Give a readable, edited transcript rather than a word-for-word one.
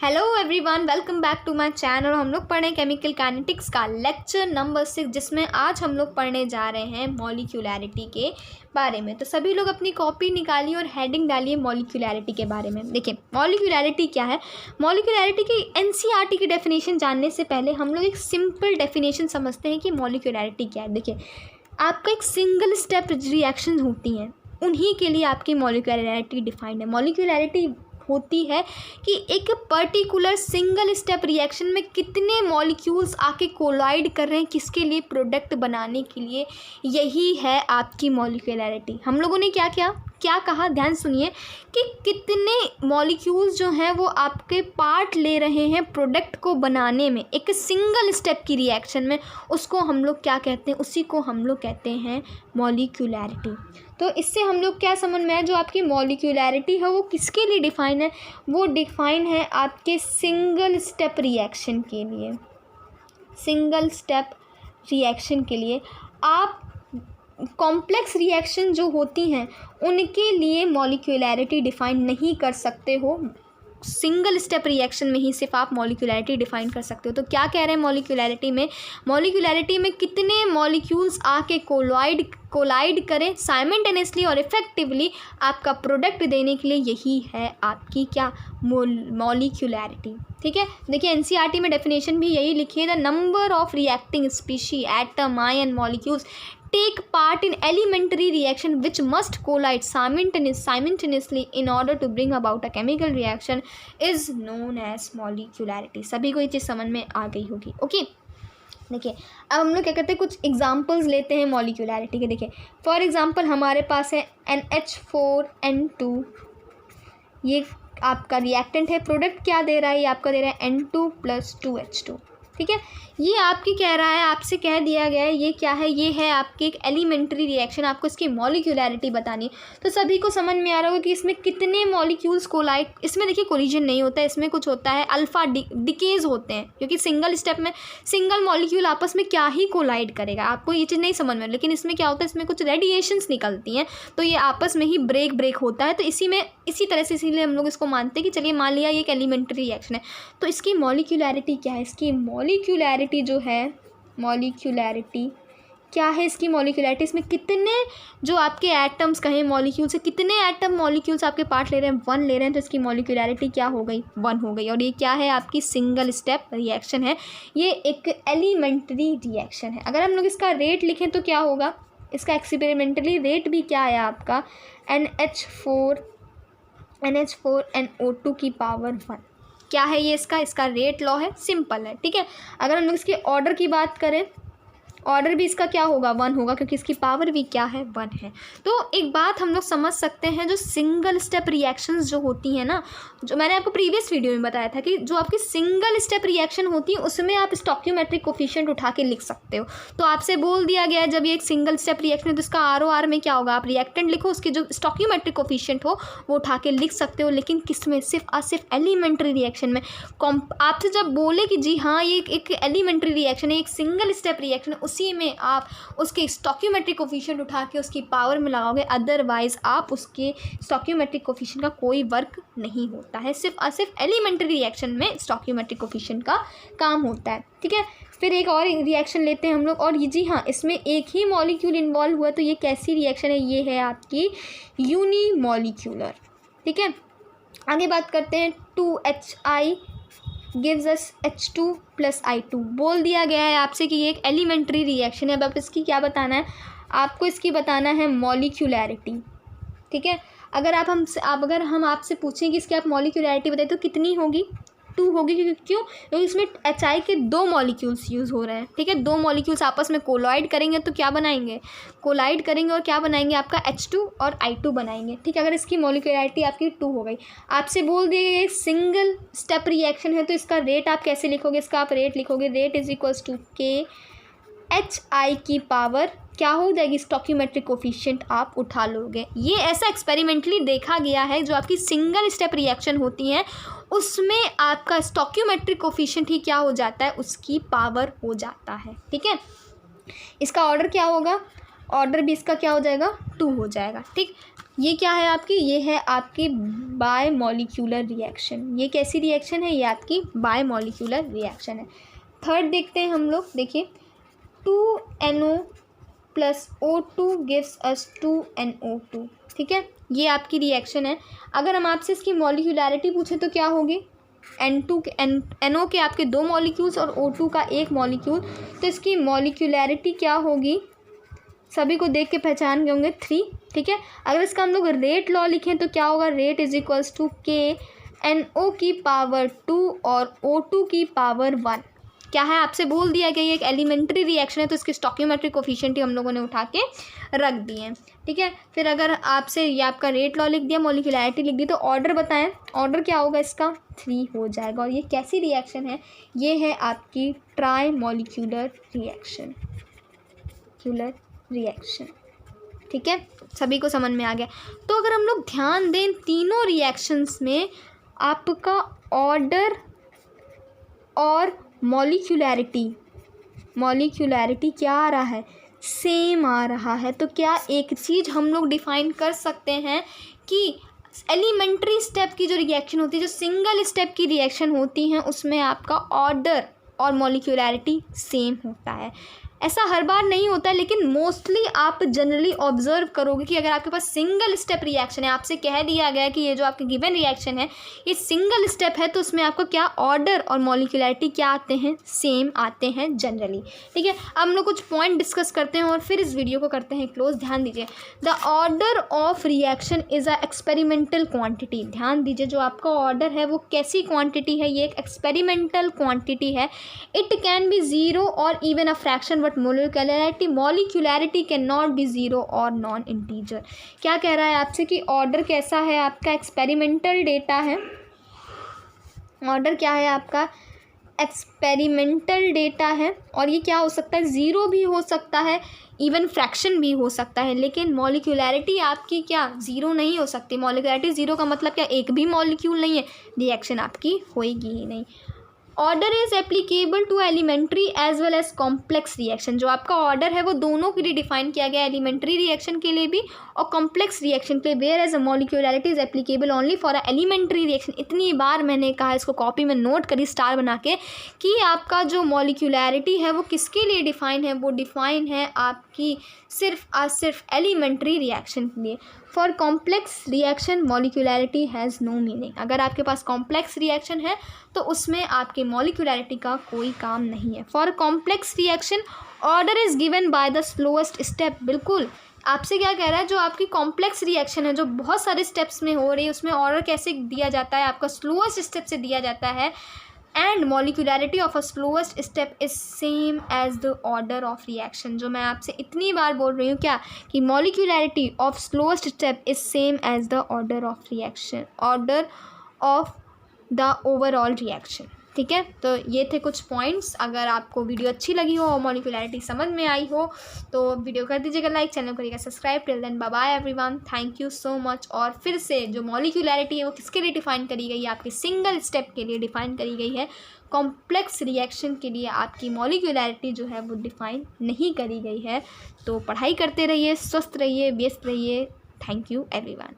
Hello everyone, welcome back to my channel. हम लोग पढ़ रहे हैं केमिकल काइनेटिक्स का लेक्चर नंबर 6, जिसमें आज हम लोग पढ़ने जा रहे हैं मॉलिक्यूलैरिटी के बारे में। तो सभी लोग अपनी कॉपी निकालिए और हेडिंग डालिए मॉलिक्यूलैरिटी के बारे में। देखिए मॉलिक्यूलैरिटी क्या है। मॉलिक्यूलैरिटी की एनसीईआरटी की डेफिनेशन जानने से पहले हम लोग एक सिंपल डेफिनेशन समझते हैं कि मॉलिक्यूलैरिटी क्या है। देखिए आपका एक सिंगल स्टेप रिएक्शन होती हैं, उन्हीं के लिए आपकी मॉलिक्यूलैरिटी डिफाइंड है। मॉलिक्यूलैरिटी होती है कि एक पर्टिकुलर सिंगल स्टेप रिएक्शन में कितने मॉलिक्यूल्स आके कोलाइड कर रहे हैं, किसके लिए, प्रोडक्ट बनाने के लिए। यही है आपकी मॉलिक्यूलैरिटी। हम लोगों ने क्या कहा, ध्यान सुनिए कि कितने मॉलिक्यूल्स जो हैं वो आपके पार्ट ले रहे हैं प्रोडक्ट को बनाने में एक सिंगल स्टेप की रिएक्शन में। उसको हम लोग क्या कहते हैं, उसी को हम लोग कहते हैं मॉलिक्यूलैरिटी। तो इससे हम लोग क्या समझ में आया, जो आपकी मॉलिक्यूलैरिटी है वो किसके लिए डिफ़ाइन है, वो डिफ़ाइन है आपके सिंगल स्टेप रिएक्शन के लिए। सिंगल स्टेप रिएक्शन के लिए आप कॉम्प्लेक्स रिएक्शन जो होती हैं उनके लिए मॉलिक्यूलैरिटी डिफ़ाइन नहीं कर सकते हो। सिंगल स्टेप रिएक्शन में ही सिर्फ आप मॉलिक्यूलैरिटी डिफाइन कर सकते हो। तो क्या कह रहे हैं मॉलिक्यूलैरिटी में कितने मॉलिक्यूल्स आके कोलाइड करें साइमल्टेनियसली और इफेक्टिवली आपका प्रोडक्ट देने के लिए। यही है आपकी क्या, मॉलिक्यूलैरिटी। ठीक है, देखिए एनसीईआरटी में डेफिनेशन भी यही लिखी है, the number of reacting species, atom, ion, molecules take part in elementary reaction which must collide simultaneously in order to bring about a chemical reaction is known as molecularity। सभी को ये चीज़ समझ में आ गई होगी। ओके, देखिए अब हम लोग क्या करते हैं, कुछ एग्जांपल्स लेते हैं मॉलिक्यूलैरिटी के। देखिए फॉर एग्जांपल हमारे पास है NH4N2, ये आपका रिएक्टेंट है। प्रोडक्ट क्या दे रहा है, ये आपका दे रहा है N2 + 2H2। ठीक है, ये आपकी कह रहा है, आपसे कह दिया गया है ये क्या है, ये है आपकी एक एलिमेंट्री रिएक्शन। आपको इसकी मॉलिक्यूलैरिटी बतानी है। तो सभी को समझ में आ रहा होगा कि इसमें कितने मॉलिक्यूल्स कोलाइड, इसमें देखिए कोलिजन नहीं होता है, इसमें कुछ होता है अल्फा डिकेज होते हैं, क्योंकि सिंगल स्टेप में सिंगल मॉलिक्यूल आपस में क्या ही कोलाइड करेगा, आपको ये चीज़ नहीं समझ में। लेकिन इसमें क्या होता है, इसमें कुछ रेडिएशंस निकलती हैं, तो ये आपस में ही ब्रेक होता है। तो इसी तरह से इसीलिए हम लोग इसको मानते हैं कि चलिए मान लिया ये एक एलिमेंट्री रिएक्शन है। तो इसकी मॉलिक्यूलैरिटी क्या है, इसकी मॉलिक्यूलैरिटी जो है, मॉलिक्यूलैरिटी क्या है, इसकी मॉलिक्यूलैरिटी इसमें कितने जो आपके एटम्स कहें मॉलिक्यूल से, कितने एटम मॉलिक्यूल्स आपके पार्ट ले रहे हैं, 1 ले रहे हैं। तो इसकी मॉलिक्यूलैरिटी क्या हो गई, 1 हो गई। और ये क्या है, आपकी सिंगल स्टेप रिएक्शन है, ये एक एलिमेंट्री रिएक्शन है। अगर हम लोग इसका रेट लिखें तो क्या होगा, इसका एक्सपेरिमेंटली रेट भी क्या है आपका NH4NO2 की पावर 1। क्या है ये, इसका रेट लॉ है, सिंपल है। ठीक है, अगर हम लोग इसके ऑर्डर की बात करें, ऑर्डर भी इसका क्या होगा, 1 होगा, क्योंकि इसकी पावर भी क्या है, 1 है। तो एक बात हम लोग समझ सकते हैं, जो सिंगल स्टेप रिएक्शंस जो होती हैं ना, जो मैंने आपको प्रीवियस वीडियो में बताया था कि जो आपकी सिंगल स्टेप रिएक्शन होती है उसमें आप स्टोइकियोमेट्रिक कोफिशिएंट उठा के लिख सकते हो। तो आपसे बोल दिया गया है जब ये एक सिंगल स्टेप रिएक्शन है तो इसका ROR में क्या होगा, आप रिएक्टेंट लिखो, उसके जो स्टोइकियोमेट्रिक कोफिशिएंट हो वो उठा के लिख सकते हो। लेकिन किस में, सिर्फ एलिमेंट्री रिएक्शन में। आपसे जब बोले कि जी हाँ ये एक एलिमेंट्री रिएक्शन है, एक सिंगल स्टेप रिएक्शन है, उसी में आप उसके स्टोइकियोमेट्रिक कोफिशिएंट उठा के उसकी पावर में लगाओगे, अदरवाइज आप उसके स्टोइकियोमेट्रिक कोफिशिएंट का कोई वर्क नहीं होता है। सिर्फ एलिमेंट्री रिएक्शन में स्टोइकियोमेट्रिक कोफिशिएंट का काम होता है। ठीक है, फिर एक और रिएक्शन लेते हैं हम लोग, और ये जी हाँ इसमें एक ही मॉलिक्यूल इन्वॉल्व हुआ। तो ये कैसी रिएक्शन है, ये है आपकी यूनिमॉलिक्यूलर। ठीक है, आगे बात करते हैं 2HI gives us H2 + I2। बोल दिया गया है आपसे कि ये एक एलिमेंट्री रिएक्शन है। अब आप इसकी क्या बताना है, आपको इसकी बताना है मॉलिक्यूलैरिटी। ठीक है, अगर हम आपसे पूछें कि इसकी आप मॉलिक्यूलैरिटी बताइए तो कितनी होगी, 2 होगी। क्योंकि इसमें HI के 2 मॉलिक्यूल्स यूज़ हो रहे हैं। ठीक है, 2 मॉलिक्यूल्स आपस में कोलाइड करेंगे तो क्या बनाएंगे, कोलाइड करेंगे और क्या बनाएंगे, आपका H2 और I2 बनाएंगे। ठीक है, अगर इसकी मॉलिक्यूलैरिटी आपकी 2 हो गई, आपसे बोल दिया गया सिंगल स्टेप रिएक्शन है तो इसका रेट आप कैसे लिखोगे, इसका आप रेट लिखोगे, रेट = KHI की पावर क्या हो जाएगी, स्टोइकियोमेट्रिक कोफिशिएंट आप उठा लोगे। ये ऐसा एक्सपेरिमेंटली देखा गया है, जो आपकी सिंगल स्टेप रिएक्शन होती हैं उसमें आपका स्टोइकियोमेट्रिक कोफिशिएंट ही क्या हो जाता है, उसकी पावर हो जाता है। ठीक है, इसका ऑर्डर क्या होगा, ऑर्डर भी इसका क्या हो जाएगा, 2 हो जाएगा। ठीक, ये क्या है आपकी, ये है आपकी बायमॉलिक्यूलर रिएक्शन। ये कैसी रिएक्शन है, ये आपकी बायमॉलिक्यूलर रिएक्शन है। थर्ड देखते हैं हम लोग, देखिए 2NO + O2 gives us 2NO2, ठीक है, ये आपकी रिएक्शन है। अगर हम आपसे इसकी मॉलिक्यूलैरिटी पूछें तो क्या होगी, NO के आपके 2 मॉलिक्यूल्स और O2 का 1 मॉलिक्यूल, तो इसकी मॉलिक्यूलैरिटी क्या होगी, सभी को देख के पहचान गए होंगे 3, ठीक है। अगर इसका हम लोग रेट लॉ लिखें तो क्या होगा, रेट = K NO की पावर 2 और O2 की पावर 1। क्या है, आपसे बोल दिया गया ये एक एलिमेंट्री रिएक्शन है, तो इसके स्टोइकियोमेट्रिक कोफिशिएंट हम लोगों ने उठा के रख दिए हैं, ठीक है। फिर अगर आपसे ये आपका रेट लॉ लिख दिया, मॉलिक्यूलैरिटी लिख दी, तो ऑर्डर बताएं, ऑर्डर क्या होगा इसका, 3 हो जाएगा। और ये कैसी रिएक्शन है, ये है आपकी ट्राई मॉलिक्यूलर रिएक्शन, ठीक है, सभी को समझ में आ गया। तो अगर हम लोग ध्यान दें तीनों रिएक्शंस में आपका ऑर्डर और मॉलिक्यूलैरिटी क्या आ रहा है, सेम आ रहा है। तो क्या एक चीज़ हम लोग डिफाइन कर सकते हैं कि एलिमेंट्री स्टेप की जो रिएक्शन होती है, जो सिंगल स्टेप की रिएक्शन होती हैं, उसमें आपका ऑर्डर और मॉलिक्यूलैरिटी सेम होता है। ऐसा हर बार नहीं होता है, लेकिन मोस्टली आप जनरली ऑब्जर्व करोगे कि अगर आपके पास सिंगल स्टेप रिएक्शन है, आपसे कह दिया गया कि ये जो आपके गिवन रिएक्शन है ये सिंगल स्टेप है, तो उसमें आपको क्या ऑर्डर और मॉलिक्यूलैरिटी क्या आते हैं, सेम आते हैं जनरली, ठीक है। अब हम लोग कुछ पॉइंट डिस्कस करते हैं और फिर इस वीडियो को करते हैं क्लोज। ध्यान दीजिए, the order of reaction is a experimental quantity. ध्यान दीजिए, जो आपका ऑर्डर है वो कैसी क्वान्टिटी है, ये एक एक्सपेरिमेंटल क्वान्टिटी है। इट कैन बी 0 और even a fraction, but molecularity can not be 0 और नॉन इंटीजर। क्या कह रहा है आपसे कि ऑर्डर कैसा है, आपका एक्सपेरिमेंटल डेटा है, ऑर्डर क्या है आपका, एक्सपेरिमेंटल डेटा है, और ये क्या हो सकता है, 0 भी हो सकता है, इवन फ्रैक्शन भी हो सकता है, लेकिन मॉलिक्यूलैरिटी आपकी क्या 0 नहीं हो सकती। मॉलिक्यूलैरिटी 0 का मतलब क्या, एक भी मॉलिक्यूल नहीं है, रिएक्शन आपकी होएगी ही नहीं। Order is applicable to elementary as well as complex reaction. जो आपका ऑर्डर है वो दोनों के लिए डिफाइन किया गया, एलिमेंट्री रिएक्शन के लिए भी और कॉम्प्लेक्स रिएक्शन के लिए। Whereas a molecularity is applicable only for a elementary reaction. इतनी बार मैंने कहा, इसको कॉपी में नोट करी स्टार बना के, कि आपका जो मॉलिक्यूलैरिटी है वो किसके लिए डिफाइन है, वो डिफाइन है आपकी सिर्फ एलिमेंट्री रिएक्शन के लिए। For complex reaction molecularity has no meaning. अगर आपके पास कॉम्प्लेक्स रिएक्शन है तो उसमें आपके मॉलिक्यूलैरिटी का कोई काम नहीं है। For complex reaction order is given by the slowest step. बिल्कुल, आपसे क्या कह रहा है, जो आपकी कॉम्प्लेक्स रिएक्शन है जो बहुत सारे स्टेप्स में हो रही है, उसमें ऑर्डर कैसे दिया जाता है, आपका स्लोएस्ट स्टेप से दिया जाता है। And molecularity of a slowest step is same as the order of reaction. जो मैं आपसे इतनी बार बोल रही हूँ क्या, कि molecularity of slowest step is same as the order of reaction, order of the overall reaction, ठीक है। तो ये थे कुछ पॉइंट्स। अगर आपको वीडियो अच्छी लगी हो और मॉलिक्यूलैरिटी समझ में आई हो तो वीडियो कर दीजिएगा लाइक, चैनल करिएगा subscribe. Till then bye bye everyone, thank you so much. और फिर से जो मॉलिक्यूलैरिटी है वो किसके लिए डिफाइन करी गई है, आपके सिंगल स्टेप के लिए डिफाइन करी गई है। कॉम्प्लेक्स रिएक्शन के लिए आपकी मॉलिक्यूलैरिटी जो है वो डिफाइन नहीं करी गई है। तो पढ़ाई करते रहिए, स्वस्थ रहिए, व्यस्त रहिए। Thank you everyone.